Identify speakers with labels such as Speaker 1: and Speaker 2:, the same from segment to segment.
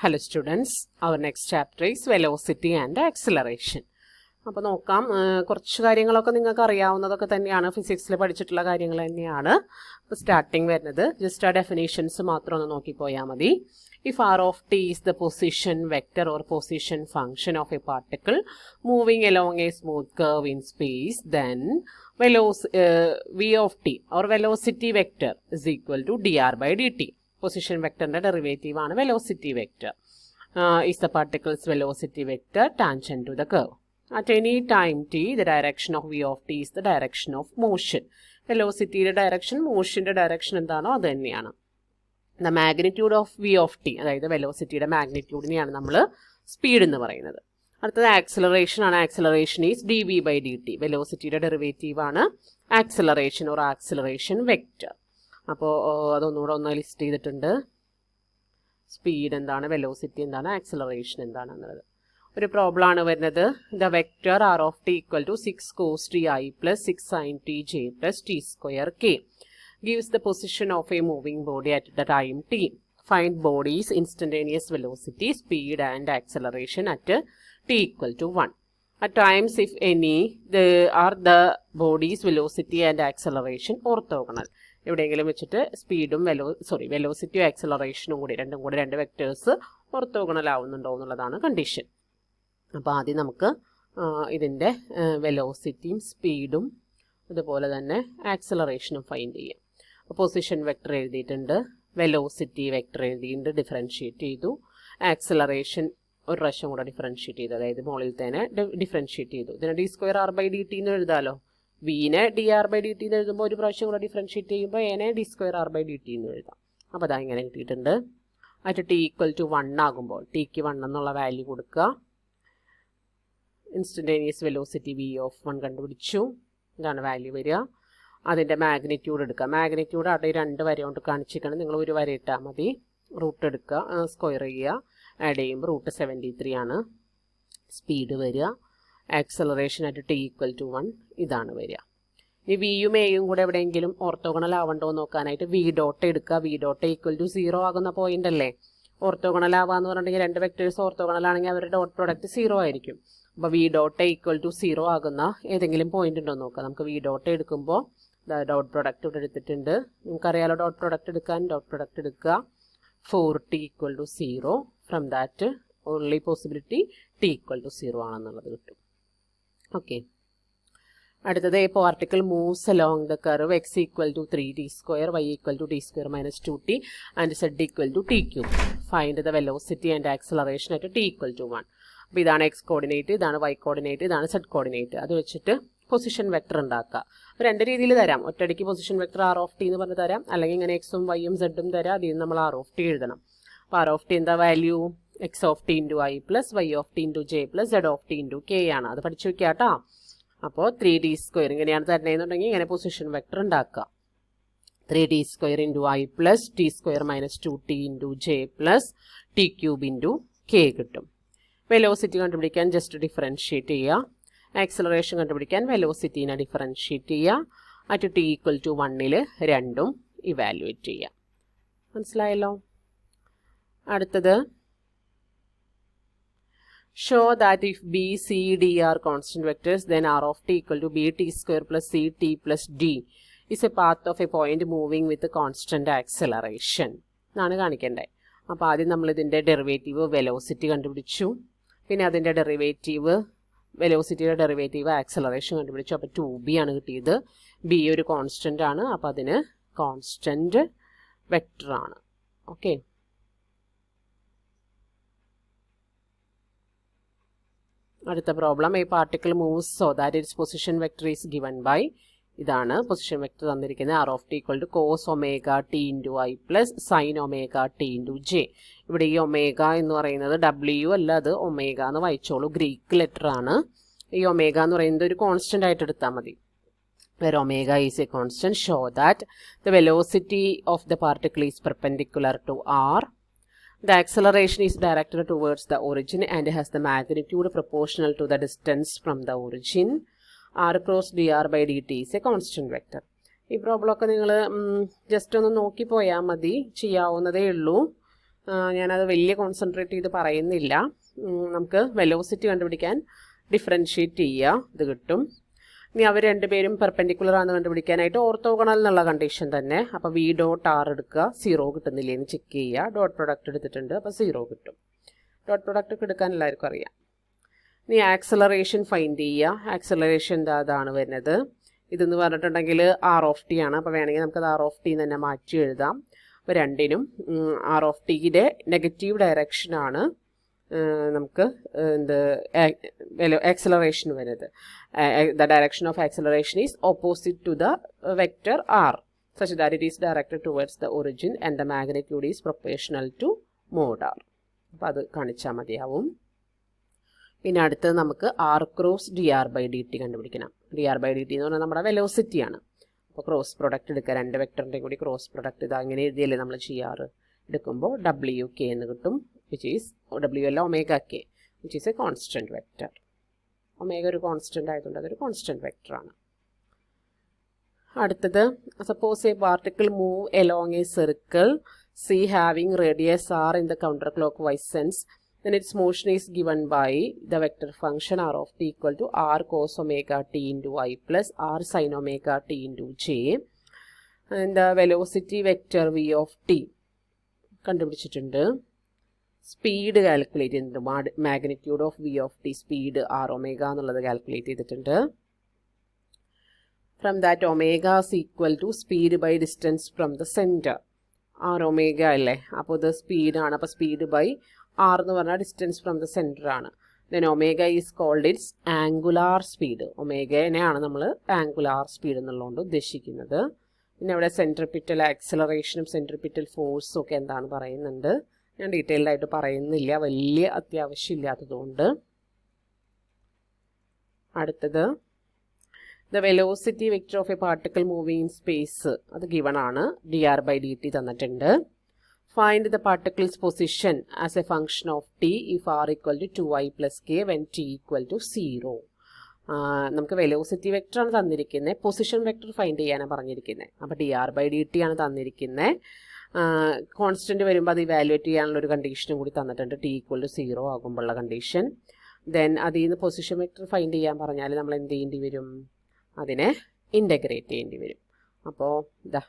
Speaker 1: Hello students, our next chapter is velocity and acceleration. അപ്പോൾ നോക്കാം കുറച്ച് കാര്യങ്ങളൊക്കെ നിങ്ങൾക്ക് അറിയാവുന്നതൊക്കെ തന്നെയാണ് ഫിസിക്സിൽ പഠിച്ചിട്ടുള്ള കാര്യങ്ങൾ തന്നെയാണ് സ്റ്റാർട്ടിങ് വരുന്നത് ജസ്റ്റ് ആ ഡെഫിനേഷൻസ് മാത്രം ഒന്ന് നോക്കി പോയാൽ മതി if r of t is the position vector or position function of a particle moving along a smooth curve in space then v of t or velocity vector is equal to dr by dt. Position vector derivative ആണ് velocity vector is the particle's velocity vector tangent to the curve. At any time t, the direction of v of t is the direction of motion. Velocity direction, motion direction എന്താണോ അത് തന്നെയാണ്. The magnitude of v of t, അതായത് വെലോസിറ്റിയുടെ മാഗ്നിറ്റ്യൂഡിനെയാണ് നമ്മൾ speed എന്ന് പറയുന്നത്. അടുത്തത് acceleration ആണ്. Acceleration is dv by dt. വെലോസിറ്റിയുടെ ഡെറിവേറ്റീവ് ആണ് ആക്സിലറേഷൻ ഓർ ആക്സിലറേഷൻ വെക്റ്റർ. അപ്പോൾ അതൊന്നുകൂടെ ഒന്ന് ലിസ്റ്റ് ചെയ്തിട്ടുണ്ട്. സ്പീഡ് എന്താണ്, വെലോസിറ്റി എന്താണ്, ആക്സിലറേഷൻ എന്താണ് എന്നുള്ളത്. ഒരു പ്രോബ്ലം ആണ് വരുന്നത്. The vector r of t equal to 6 cos t i plus 6 sin t j plus t square k gives the position of a moving body at the time t. Find body's instantaneous velocity, speed and acceleration at t equal to 1. At times, if any, are the body's velocity and acceleration orthogonal. എവിടെയെങ്കിലും വെച്ചിട്ട് സ്പീഡും വെലോസിറ്റിയും ആക്സിലറേഷനും കൂടി രണ്ട് vectors orthogonal ആവുന്നുണ്ടോ എന്നുള്ളതാണ് condition. അപ്പോൾ ആദ്യം നമുക്ക് ഇതിൻ്റെ വെലോസിറ്റിയും സ്പീഡും അതുപോലെ തന്നെ ആക്സിലറേഷനും ഫൈൻഡ് ചെയ്യാം. പൊസിഷൻ വെക്ടർ എഴുതിയിട്ടുണ്ട്, വെലോസിറ്റി വെക്ടർ എഴുതിയിട്ടുണ്ട്, ഡിഫറൻഷ്യേറ്റ് ചെയ്തു. ആക്സിലറേഷൻ ഒരു പ്രാവശ്യം കൂടെ ഡിഫറൻഷ്യേറ്റ് ചെയ്തു, അതായത് മുകളിൽ തന്നെ ഡിഫറൻഷ്യേറ്റ് ചെയ്തു. ഇതിനെ d square r by dt എന്ന് എഴുതാമല്ലോ. വിനെ dr by dt എന്ന് എഴുതുമ്പോൾ ഒരു പ്രാവശ്യം കൂടെ ഡിഫറൻഷ്യേറ്റ് ചെയ്യുമ്പോൾ എനെ d square r by dt എന്ന് എഴുതാം. അപ്പോൾ അതാ ഇങ്ങനെ കിട്ടിയിട്ടുണ്ട്. അറ്റ് t ഈക്വൽ ടു 1 ആകുമ്പോൾ ടിക്ക് 1 എന്നുള്ള വാല്യൂ കൊടുക്കുക. ഇൻസ്റ്റൻറ്റേനിയസ് വെലോസിറ്റി v of 1 കണ്ടുപിടിച്ചു. ഇതാണ് വാല്യൂ വരിക. അതിൻ്റെ മാഗ്നിറ്റ്യൂഡ് എടുക്കുക. മാഗ്നിറ്റ്യൂഡ് അവിടെ 2 വര കൊണ്ട് കാണിച്ചിരിക്കണം. നിങ്ങൾ ഒരു വര ഇട്ടാൽ മതി. റൂട്ട് എടുക്കുക, സ്ക്വയർ ചെയ്യുക, ആഡ് ചെയ്യുമ്പോൾ റൂട്ട് 73 ആണ് സ്പീഡ് വരിക. Acceleration at t equal to 1 ഇതാണ് വരിക. ഈ വിയും എയും കൂടെ എവിടെയെങ്കിലും ഓർത്തോഗണൽ ആവണ്ടോ എന്ന് നോക്കാനായിട്ട് വി ഡോട്ട് എടുക്കുക. വി ഡോട്ട് ഈക്വൽ ടു 0 ആകുന്ന പോയിന്റ് അല്ലേ. ഓർത്തോഗണൽ ആവാന്ന് പറഞ്ഞിട്ടുണ്ടെങ്കിൽ രണ്ട് വെക്ടേഴ്സ് ഓർത്തോഗണൽ ആണെങ്കിൽ അവരുടെ ഡോട്ട് പ്രോഡക്റ്റ് 0 ആയിരിക്കും. അപ്പോൾ വി ഡോട്ട് ഈക്വൽ ടു 0 ആകുന്ന ഏതെങ്കിലും പോയിന്റ് ഉണ്ടോ എന്ന് നോക്കാം. നമുക്ക് വി ഡോട്ട് എടുക്കുമ്പോൾ ഡോട്ട് പ്രോഡക്റ്റ് ഇവിടെ എടുത്തിട്ടുണ്ട്. നിങ്ങൾക്കറിയാലോ ഡോട്ട് പ്രോഡക്റ്റ് എടുക്കാൻ. ഡോട്ട് പ്രോഡക്റ്റ് എടുക്കുക. 4t equal to 0. From that only possibility t equal to 0 ആണെന്നുള്ളത് കിട്ടും. ഓക്കെ, അടുത്തത് a particle moves along the curve x equal to 3t square y equal to t square minus 2t and z equal to t cube. Find the velocity and acceleration at t equal to 1. അപ്പോൾ ഇതാണ് X coordinate, ഇതാണ് y coordinate, ഇതാണ് z coordinate. അത് വെച്ചിട്ട് position vector ഉണ്ടാക്കുക. രണ്ട് രീതിയിൽ തരാം. ഒറ്റയടിക്ക് position vector r of t എന്ന് പറഞ്ഞ് തരാം, അല്ലെങ്കിൽ ഇങ്ങനെ എക്സും വൈയും സെഡും തരാം. അതിൽ നമ്മൾ ആർ ഓഫ് ടി എഴുതണം. അപ്പോൾ ആർ ഓഫ് ടി എന്താ value? X of t into i plus y of t into j plus z of t into k ആണ്. അത് പഠിച്ചു വെക്കുക കേട്ടോ. അപ്പോൾ 3d സ്ക്വയർ ഇങ്ങനെയാണ് തരുന്നതെന്നുണ്ടെങ്കിൽ ഇങ്ങനെ പൊസിഷൻ വെക്ടർ ഉണ്ടാക്കുക. 3d square into i plus t square minus 2t into j plus t cube into k കിട്ടും. വെലോസിറ്റി കണ്ടുപിടിക്കാൻ ജസ്റ്റ് ഡിഫറൻഷ്യേറ്റ് ചെയ്യുക. ആക്സിലറേഷൻ കണ്ടുപിടിക്കാൻ വെലോസിറ്റീനെ ഡിഫറൻഷ്യേറ്റ് ചെയ്യുക. അറ്റ് ടി ഈക്വൽ ടു 1 രണ്ടും ഇവാലുവേറ്റ് ചെയ്യുക. മനസ്സിലായല്ലോ. അടുത്തത് show that if b c d are constant vectors then r of t equal to b t square plus c t plus d is a path of a point moving with constant acceleration എന്നാണ് കാണിക്കേണ്ടത്. അപ്പോൾ ആദ്യം നമ്മളിതിൻ്റെ derivative velocity കണ്ടുപിടിച്ചു. പിന്നെ അതിൻ്റെ derivative വെലോസിറ്റിയുടെ derivative acceleration കണ്ടുപിടിച്ചു. അപ്പോൾ 2b ആണ് കിട്ടിയത്. ബി ഒരു കോൺസ്റ്റൻ്റ് ആണ്, അപ്പോൾ അതിന് കോൺസ്റ്റൻ്റ് വെക്ടർ ആണ്. ഓക്കെ, അടുത്ത problem a particle moves so that its position vector is given by. ഇതാണ് പൊസിഷൻ വെക്ടർ തന്നിരിക്കുന്നത്. R of t equal to cos omega t into i plus sine omega t into j. ഇവിടെ ഈ omega എന്ന് പറയുന്നത് W അല്ല, അത് omega എന്ന് വായിച്ചോളൂ. ഗ്രീക്ക് ലെറ്റർ ആണ്. ഈ ഒമേഗ എന്ന് പറയുന്നത് ഒരു കോൺസ്റ്റൻ്റ് ആയിട്ട് എടുത്താൽ മതി. where omega is a constant, show that the velocity of the particle is perpendicular to r. The acceleration is directed towards the origin and has the magnitude proportional to the distance from the origin. r cross dr by dt is a constant vector. ഈ പ്രോബ്ലമൊക്കെ നിങ്ങൾ just ഒന്ന് നോക്കി പോയാൽ മതി, ചെയ്യാവുന്നതേ ഉള്ളൂ. ഞാനത് വലിയ കോൺസെൻട്രേറ്റ് ചെയ്ത് പറയുന്നില്ല. നമുക്ക് വെലോസിറ്റി കണ്ടുപിടിക്കാൻ ഡിഫറൻഷ്യേറ്റ് ചെയ്യുക, ഇത് കിട്ടും. ഇനി അവർ രണ്ടുപേരും പെർപെൻഡിക്കുലർ ആണെന്ന് കണ്ടുപിടിക്കാനായിട്ട് ഓർത്തോഗണൽ എന്നുള്ള കണ്ടീഷൻ തന്നെ. അപ്പോൾ വി ഡോട്ട് ആർ എടുക്കുക, 0 കിട്ടുന്നില്ലേന്ന് ചെക്ക് ചെയ്യുക. ഡോട്ട് പ്രൊഡക്റ്റ് എടുത്തിട്ടുണ്ട്, അപ്പോൾ 0 കിട്ടും. ഡോട്ട് പ്രൊഡക്റ്റ് എടുക്കാൻ എല്ലാവർക്കും അറിയാം. ഇനി ആക്സലറേഷൻ ഫൈൻഡ് ചെയ്യുക. ആക്സലറേഷൻ അതാണ് വരുന്നത്. ഇതെന്ന് പറഞ്ഞിട്ടുണ്ടെങ്കിൽ ആർ ഓഫ് ടി ആണ്. അപ്പോൾ വേണമെങ്കിൽ നമുക്കത് ആർ ഓഫ് ടി തന്നെ മാറ്റി എഴുതാം. അപ്പോൾ രണ്ടിനും ആർ ഓഫ് ടിയുടെ നെഗറ്റീവ് ഡയറക്ഷനാണ് നമുക്ക് ആക്സലറേഷൻ വരുന്നത്. The direction of acceleration is opposite to the vector r such that it is directed towards the origin and the magnitude is proportional to mod r. അപ്പോൾ അത് കാണിച്ചാൽ മതിയാവും. പിന്നെ അടുത്തത് നമുക്ക് r cross d r by d t കണ്ടുപിടിക്കണം. D r by d t എന്ന് പറഞ്ഞാൽ നമ്മുടെ വെലോസിറ്റിയാണ്. അപ്പോൾ ക്രോസ് പ്രൊഡക്റ്റ് എടുക്കുക, രണ്ട് വെക്ടറിൻ്റെയും കൂടി ക്രോസ് പ്രൊഡക്റ്റ് ഇത് അങ്ങനെ എഴുതിയല്ലേ നമ്മൾ ചെയ്യാറ്. എടുക്കുമ്പോൾ ഡബ്ല്യു കെ എന്ന് കിട്ടും, വിച്ച് ഈസ് ഡബ്ല്യു അല്ല omega K, which is A constant vector. Omega ഒരു കോൺസ്റ്റൻ്റ് ആയതുകൊണ്ട് അതൊരു കോൺസ്റ്റൻറ്റ് വെക്റ്ററാണ്. അടുത്തത് suppose A particle move along A circle C having radius are in the counter clock vice sense, then its motion is given by the vector function r of t equal to r cos omega t into y plus r sin omega t into j, and the velocity vector v of t കണ്ടുപിടിച്ചിട്ടുണ്ട്. Speed calculate ചെയ്തിട്ടുണ്ട്. Magnitude of v of t speed r omega എന്നുള്ളത് calculate ചെയ്തിട്ടുണ്ട്. From that omega is equal to speed by distance from the centre. R omega അല്ലേ, അപ്പോൾ ഇത് സ്പീഡാണ്. അപ്പോൾ speed by r എന്ന് പറഞ്ഞാൽ ഡിസ്റ്റൻസ് ഫ്രം ദ സെൻറ്റർ ആണ്. Then omega is called its angular speed. ഒമേഗനെയാണ് നമ്മൾ ആംഗുലാർ സ്പീഡ് എന്നുള്ളതുകൊണ്ട് ഉദ്ദേശിക്കുന്നത്. പിന്നെ ഇവിടെ സെൻട്രിപിറ്റൽ ആക്സലറേഷനും സെൻട്രിപിറ്റൽ ഫോഴ്സും ഒക്കെ എന്താണ് പറയുന്നുണ്ട്. ഞാൻ ഡീറ്റെയിൽഡ് ആയിട്ട് പറയുന്നില്ല, വലിയ അത്യാവശ്യമില്ലാത്തതുകൊണ്ട്. അടുത്തത് the velocity vector of a particle moving in space, അത് ഗിവൺ ആണ്. D r by d t തന്നിട്ടുണ്ട്. Find the particle's position as a function of t if r equal to 2i plus k when t equal to 0. നമുക്ക് velocity vector ആണ് തന്നിരിക്കുന്നത്, position vector find ചെയ്യാനാണ് പറഞ്ഞിരിക്കുന്നത്. അപ്പോൾ d r by d t ആണ് തന്നിരിക്കുന്നത്. Constant വരുമ്പോൾ അത് ഇവാലുവേറ്റ് ചെയ്യാനുള്ളൊരു കണ്ടീഷനും കൂടി തന്നിട്ടുണ്ട്, ടി ഈക്വൽ ടു 0 ആകുമ്പോഴുള്ള കണ്ടീഷൻ. ദെൻ അതിൽ നിന്ന് പൊസിഷൻ വെക്റ്റർ ഫൈൻഡ് ചെയ്യാൻ പറഞ്ഞാൽ നമ്മൾ എന്ത് ചെയ്യേണ്ടി വരും, അതിനെ ഇൻ്റഗ്രേറ്റ് ചെയ്യേണ്ടി വരും. അപ്പോൾ ഇതാ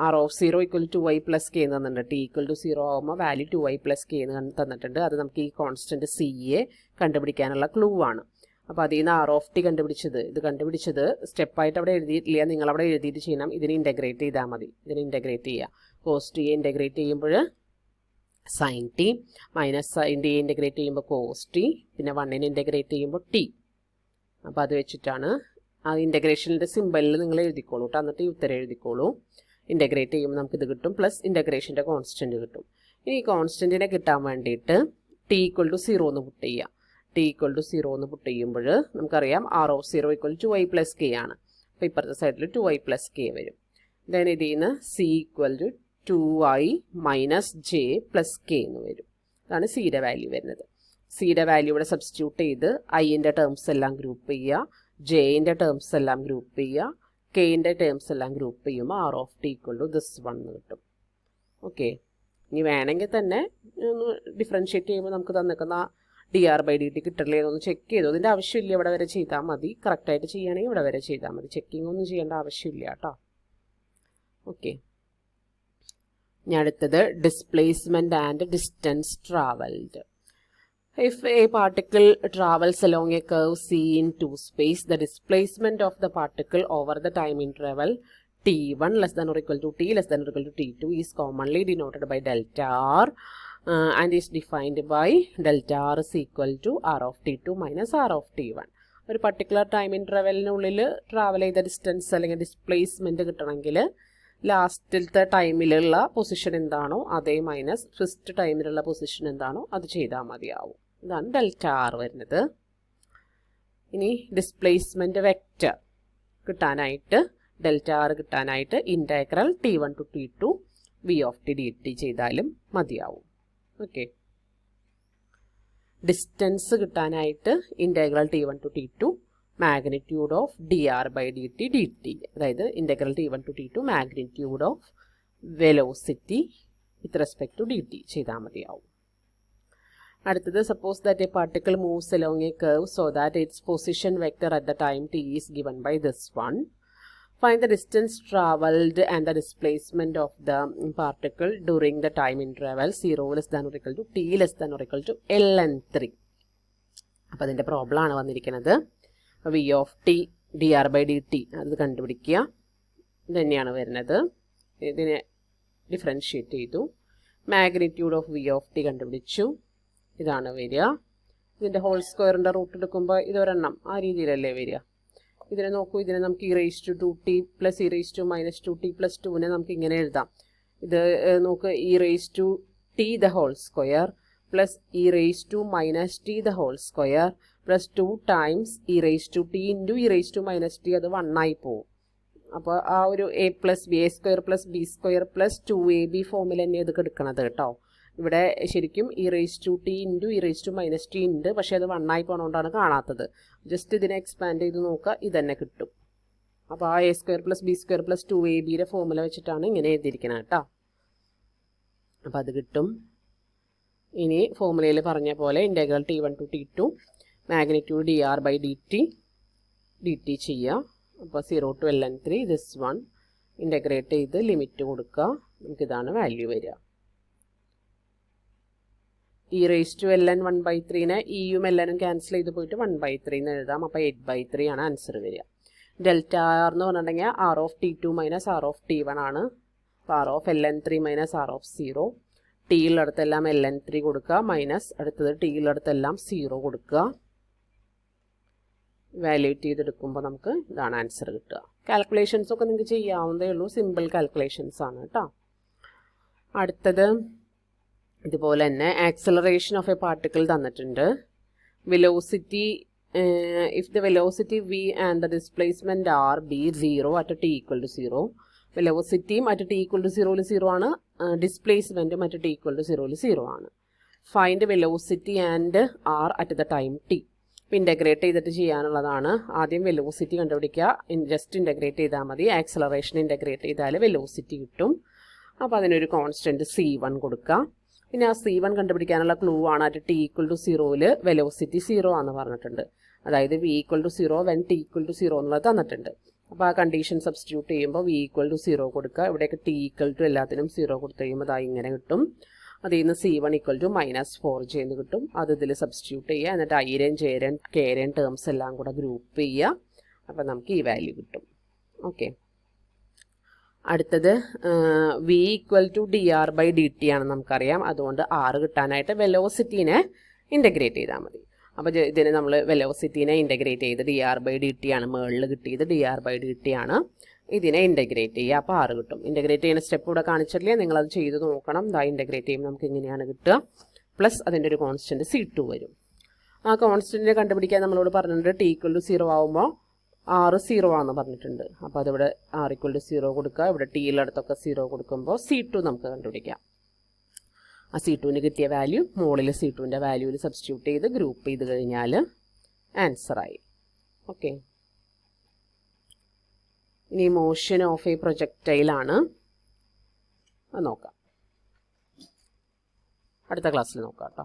Speaker 1: r of 0 equal to 2i plus k എന്ന് തന്നിട്ടുണ്ട്. ടി ഈക്വൽ ടു 0 ആകുമ്പോൾ വാല്യൂ 2i പ്ലസ് കെ എന്ന് തന്നിട്ടുണ്ട്. അത് നമുക്ക് ഈ കോൺസ്റ്റൻറ്റ് സിയെ കണ്ടുപിടിക്കാനുള്ള ക്ലൂ ആണ്. അപ്പോൾ അതിൽ നിന്ന് ആർ ഓഫ് ടി കണ്ടുപിടിച്ചത് സ്റ്റെപ്പായിട്ട് അവിടെ എഴുതിയിട്ടില്ല, നിങ്ങളവിടെ എഴുതിയിട്ട് ചെയ്യണം. ഇതിന് ഇൻ്റഗ്രേറ്റ് ചെയ്താൽ മതി. ഇതിന് ഇൻ്റഗ്രേറ്റ് ചെയ്യുക. കോസ് ടിയെ ഇൻ്റഗ്രേറ്റ് ചെയ്യുമ്പോൾ സൈൻ ടി, മൈനസ് സൈൻ ടിയെ ഇൻ്റഗ്രേറ്റ് ചെയ്യുമ്പോൾ കോസ് ടി, പിന്നെ 1നെ ഇൻ്റഗ്രേറ്റ് ചെയ്യുമ്പോൾ ടി. അപ്പോൾ അത് വെച്ചിട്ടാണ് ആ ഇൻ്റഗ്രേഷനിൻ്റെ സിമ്പലിൽ നിങ്ങൾ എഴുതിക്കോളൂ കേട്ടോ. എന്നിട്ട് ഈ ഉത്തരം എഴുതിക്കോളൂ. ഇൻ്റഗ്രേറ്റ് ചെയ്യുമ്പോൾ നമുക്കിത് കിട്ടും, പ്ലസ് ഇൻ്റഗ്രേഷൻ്റെ കോൺസ്റ്റൻറ്റ് കിട്ടും. ഇനി ഈ കോൺസ്റ്റൻറ്റിനെ കിട്ടാൻ വേണ്ടിയിട്ട് ടി ഈക്വൽ ടു 0 എന്ന് പുട്ട് ചെയ്യുക. ടി ഈക്വൽ ടു 0 എന്ന് പുട്ട് ചെയ്യുമ്പോൾ നമുക്കറിയാം r of 0 equal to 2i plus k ആണ്. അപ്പോൾ ഇപ്പുറത്തെ സൈഡിൽ 2i പ്ലസ് കെ വരും. ദെൻ ഇതിൽ നിന്ന് c equal to 2i minus j plus k എന്ന് വരും. അതാണ് സിയുടെ വാല്യൂ വരുന്നത്. സിയുടെ വാല്യൂ ഇവിടെ സബ്സ്റ്റിറ്റ്യൂട്ട് ചെയ്ത് ഐൻ്റെ ടേംസ് എല്ലാം ഗ്രൂപ്പ് ചെയ്യുക, ജെയിൻ്റെ ടേംസ് എല്ലാം ഗ്രൂപ്പ് ചെയ്യുക, കെയിൻ്റെ ടേംസ് എല്ലാം ഗ്രൂപ്പ് ചെയ്യുമ്പോൾ r of t equal to this 1 എന്ന് കിട്ടും. ഓക്കെ, ഇനി വേണമെങ്കിൽ തന്നെ ഒന്ന് ഡിഫറൻഷ്യേറ്റ് ചെയ്യുമ്പോൾ നമുക്ക് തന്നിരിക്കുന്ന d r by d t കിട്ടില്ലേ എന്നൊന്ന് ചെക്ക് ചെയ്തു. അതിൻ്റെ ആവശ്യമില്ല, ഇവിടെ വരെ ചെയ്താൽ മതി. കറക്റ്റായിട്ട് ചെയ്യുകയാണെങ്കിൽ ഇവിടെ വരെ ചെയ്താൽ മതി. ചെക്കിംഗ് ഒന്നും ചെയ്യേണ്ട ആവശ്യമില്ല കേട്ടോ. ഓക്കെ, ഇനി അടുത്തത് displacement and distance travelled. If a particle travels along a curve c into space, the displacement of the particle over the time interval t1 less than or equal to t less than or equal to t2 is commonly denoted by delta r and is defined by delta r is equal to r of t2 minus r of t1. ഒരു particular time ഇൻ്റർവെലിനുള്ളിൽ travel ചെയ്ത distance അല്ലെങ്കിൽ displacement കിട്ടണമെങ്കിൽ ലാസ്റ്റിലത്തെ ടൈമിലുള്ള position എന്താണോ അതേ minus first ടൈമിലുള്ള position എന്താണോ അത് ചെയ്താൽ മതിയാവും. ഇതാണ് ഡെൽറ്റ ആർ വരുന്നത്. ഇനി ഡിസ്പ്ലേസ്മെൻറ്റ് വെക്റ്റർ കിട്ടാനായിട്ട് ഡെൽറ്റ ആർ കിട്ടാനായിട്ട് integral t1 to t2 v of t dt ചെയ്താലും മതിയാവും. ഓക്കെ, ഡിസ്റ്റൻസ് കിട്ടാനായിട്ട് integral t1 to t2 magnitude of d r by d t d t, അതായത് integral t1 to t2 magnitude of velocity with respect to d t ചെയ്താൽ മതിയാവും. അടുത്തത് suppose that a particle moves along a curve so that its position vector at the time t is given by this one. Find the distance travelled and the displacement of the particle during the time interval 0 less than or equal to t less than or equal to ln3. അപ്പോൾ അതിൻ്റെ problem ആണ് വന്നിരിക്കുന്നത്. V of t d r by d t അത് കണ്ടുപിടിക്കുക. ഇതന്നെയാണ് വരുന്നത്. ഇതിനെ differentiate ചെയ്തു. Magnitude of v of t കണ്ടുപിടിച്ചു. ഇതാണ് വരിക. ഇതിൻ്റെ ഹോൾ സ്ക്വയറിൻ്റെ റൂട്ട് എടുക്കുമ്പോൾ ഇതൊരെണ്ണം ആ രീതിയിലല്ലേ വരിക. ഇതിനെ നോക്കൂ, ഇതിനെ നമുക്ക് e raise to 2t plus e raise to minus 2t plus 2നെ നമുക്ക് ഇങ്ങനെ എഴുതാം. ഇത് നോക്ക്, e raise to t the whole square plus e raise to minus t the whole square plus 2 times e raise to t into e raise to minus t, അത് 1 ആയി പോവും. അപ്പോൾ ആ ഒരു a plus b a square plus b square plus 2ab ഫോമിൽ തന്നെ ഇത് എടുക്കണത് കേട്ടോ. ഇവിടെ ശരിക്കും e raise to t into e raise to minus t ഉണ്ട്, പക്ഷേ അത് 1 ആയി പോകണോണ്ടാണ് കാണാത്തത്. ജസ്റ്റ് ഇതിനെ എക്സ്പാൻഡ് ചെയ്ത് നോക്കുക, ഇതന്നെ കിട്ടും. അപ്പോൾ ആ A square plus b square plus 2ab formula വെച്ചിട്ടാണ് ഇങ്ങനെ എഴുതിയിരിക്കുന്നത് കേട്ടോ. അപ്പോൾ അത് കിട്ടും. ഇനി ഫോമുലയിൽ പറഞ്ഞ പോലെ integral T1 to T2 magnitude d r by d t ചെയ്യുക. അപ്പോൾ 0 to ln3 this one integrate ചെയ്ത് ലിമിറ്റ് കൊടുക്കുക. നമുക്കിതാണ് വാല്യൂ വരിക. ഇ റേസ് ടു ln 1/3നെ ഇയും lnഉം ക്യാൻസൽ ചെയ്ത് പോയിട്ട് 1/3 എന്ന് എഴുതാം. അപ്പോൾ 8/3 ആണ് ആൻസർ വരിക. ഡെൽറ്റ ആർ എന്ന് പറഞ്ഞിട്ടുണ്ടെങ്കിൽ r of T2 minus r of T1 ആണ്. അപ്പോൾ r of ln3 minus r of 0. ടിയിലടുത്തെല്ലാം ln3 കൊടുക്കുക, മൈനസ് അടുത്തത് ടിയിലടുത്തെല്ലാം 0 കൊടുക്കുക. വാല്യൂറ്റ് ചെയ്തെടുക്കുമ്പോൾ നമുക്ക് ഇതാണ് ആൻസർ കിട്ടുക. കാൽക്കുലേഷൻസ് ഒക്കെ നിങ്ങൾക്ക് ചെയ്യാവുന്നതേ ഉള്ളൂ, സിമ്പിൾ കാൽക്കുലേഷൻസ് ആണ് കേട്ടോ. അടുത്തത് ഇതുപോലെ തന്നെ ആക്സലറേഷൻ ഓഫ് എ പാർട്ടിക്കിൾ തന്നിട്ടുണ്ട്. Velocity, if the velocity v and the displacement r be 0 at t equal to 0. വെലോസിറ്റിയും അറ്റ് ടി ഈക്വൽ ടു 0 0 ആണ്, ഡിസ്പ്ലേസ്മെൻറ്റും അറ്റ് ടി ഈക്വൽ ടു 0 0 ആണ്. Find velocity and r at the time t. ഇപ്പോൾ integrate ചെയ്തിട്ട് ചെയ്യാനുള്ളതാണ്. ആദ്യം velocity കണ്ടുപിടിക്കുക, just integrate ചെയ്താൽ മതി. ആക്സലറേഷൻ ഇൻ്റഗ്രേറ്റ് ചെയ്താൽ വെലോസിറ്റി കിട്ടും. അപ്പോൾ അതിനൊരു കോൺസ്റ്റൻറ്റ് c1 കൊടുക്കുക. പിന്നെ ആ c1 കണ്ടുപിടിക്കാനുള്ള ക്ലൂ ആണ് അറ്റ് ടി ഈക്വൽ ടു 0ൽ വെലോസിറ്റി 0 ആണെന്ന് പറഞ്ഞിട്ടുണ്ട്. അതായത് v equal to 0 when t equal to 0 എന്നുള്ളത് തന്നിട്ടുണ്ട്. അപ്പോൾ ആ കണ്ടീഷൻ സബ്സ്റ്റിറ്റ്യൂട്ട് ചെയ്യുമ്പോൾ v ഈക്വൽ ടു 0 കൊടുക്കുക. ഇവിടെയൊക്കെ ടി ഈക്വൽ ടു എല്ലാത്തിനും 0 കൊടുത്തു കഴിയുമ്പോൾ അതായി ഇങ്ങനെ കിട്ടും. അതിൽ നിന്ന് c1 ഈക്വൽ ടു -4j എന്ന് കിട്ടും. അത് ഇതിൽ സബ്സ്റ്റിറ്റ്യൂട്ട് ചെയ്യുക. എന്നിട്ട് ഐരൻ ജേരൻ കേരൻ ടേംസ് എല്ലാം കൂടെ ഗ്രൂപ്പ് ചെയ്യുക. അപ്പോൾ നമുക്ക് ഈ വാല്യൂ കിട്ടും. ഓക്കെ, അടുത്തത് v equal to d r by d t ആണെന്ന് നമുക്കറിയാം. അതുകൊണ്ട് r കിട്ടാനായിട്ട് വെലോസിറ്റീനെ ഇൻ്റഗ്രേറ്റ് ചെയ്താൽ മതി. അപ്പോൾ ഇതിന് നമ്മൾ വെലോസിറ്റീനെ ഇൻ്റഗ്രേറ്റ് ചെയ്ത് d r by d t ആണ് മുകളിൽ കിട്ടിയത്. D r by d t ആണ്. ഇതിനെ ഇൻ്റഗ്രേറ്റ് ചെയ്യുക. അപ്പോൾ r കിട്ടും. ഇൻ്റഗ്രേറ്റ് ചെയ്യുന്ന സ്റ്റെപ്പ് ഇവിടെ കാണിച്ചിട്ടില്ലേ, നിങ്ങളത് ചെയ്ത് നോക്കണം. ഇതാ ഇൻ്റഗ്രേറ്റ് ചെയ്യുമ്പോൾ നമുക്ക് ഇങ്ങനെയാണ് കിട്ടുക. പ്ലസ് അതിൻ്റെ ഒരു കോൺസ്റ്റൻറ്റ് c2 വരും. ആ കോൺസ്റ്റൻറ്റിനെ കണ്ടുപിടിക്കാൻ നമ്മളോട് പറഞ്ഞിട്ടുണ്ട് ടി ഈക്വൽ ടു 0 ആകുമ്പോൾ r 0 ആണെന്ന് പറഞ്ഞിട്ടുണ്ട്. അപ്പോൾ അതിവിടെ r ഈക്വൽ ടു 0 കൊടുക്കുക. ഇവിടെ ടിയിലടുത്തൊക്കെ 0 കൊടുക്കുമ്പോൾ c2 നമുക്ക് കണ്ടുപിടിക്കാം. ആ c2ന് കിട്ടിയ വാല്യൂ മുകളിൽ c2ൻ്റെ വാല്യൂവിൽ സബ്സ്റ്റിറ്റ്യൂട്ട് ചെയ്ത് ഗ്രൂപ്പ് ചെയ്ത് കഴിഞ്ഞാൽ ആൻസറായി. ഓക്കെ, ഇനി മോഷൻ ഓഫ് എ പ്രൊജക്റ്റൈലാണ്. അത് നോക്കാം, അടുത്ത ക്ലാസ്സിൽ നോക്കാം കേട്ടോ.